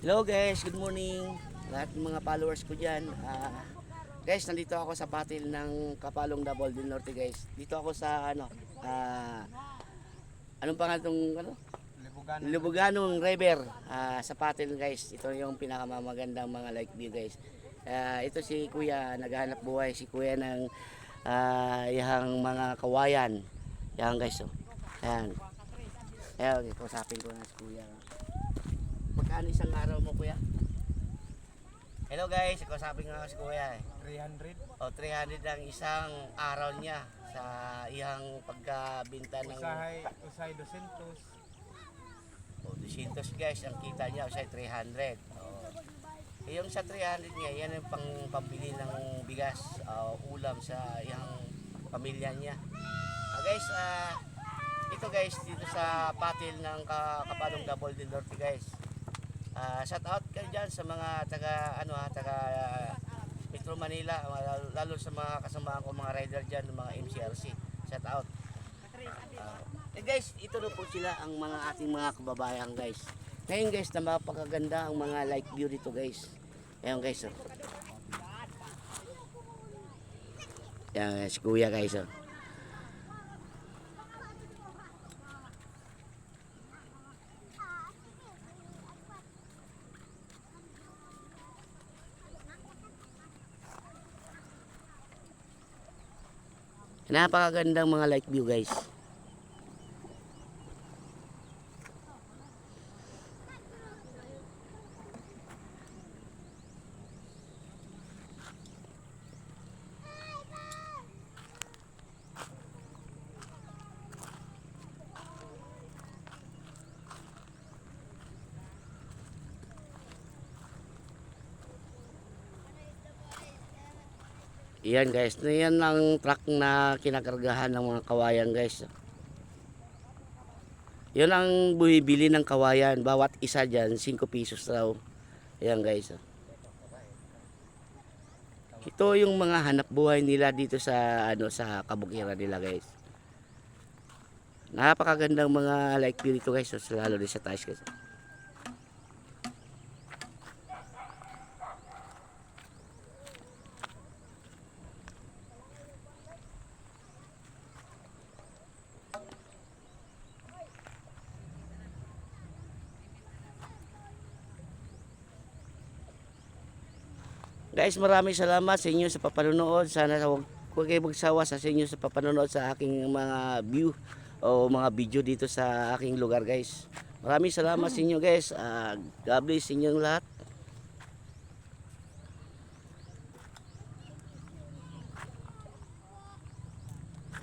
Hello guys, good morning lahat ng mga followers ko dyan. Guys, nandito ako sa patil ng Kapalong Double del Norte guys. Dito ako sa anong pangalan tong Libuganong River, sa patil guys. Ito yung pinakamamagandang mga like view guys. Ito si Kuya, naghahanap buhay si Kuya ng yang mga kawayan. Yan guys, oh. Ayan. Ayan, kausapin ko na si Kuya. Magkano isang araw mo, Kuya? Hello guys, kausapin nga si Kuya. 300. O 300 ang isang araw niya sa iyang pagkabinta ng Usay 200. o 200 guys, ang kita niya usay 300. Yung sa 300 niya, yan ang pambili ng bigas, ulam sa iyang pamilya niya. Guys, ito guys, dito sa patil ng Kapalong Double del Norte guys. Shout out kayo dyan sa mga taga Metro Manila, lalo sa mga kasamahan ko, mga rider dyan, mga MCRC. Shout out. Guys, ito na po sila ang mga ating mga kababayan guys. Ngayon guys, na mapakaganda ang mga like view dito guys. Ayan guys, oh. Ayan si Kuya guys, oh. Napakagandang mga like view guys. Iyan guys, yan ang truck na kinakargahan ng mga kawayan guys. Yan ang bumibili ng kawayan, bawat isa dyan 5 pesos raw. Ayan guys. Ito yung mga hanap buhay nila dito sa sa kabukiran nila guys. Napakagandang mga like view dito guys, lalo din sa taas guys. Guys, maraming salamat sa inyo sa papanonood. Sana huwag kayo magsawa sa inyo sa papanonood sa aking mga view o mga video dito sa aking lugar guys. Maraming salamat sa inyo guys. God bless sa inyong lahat.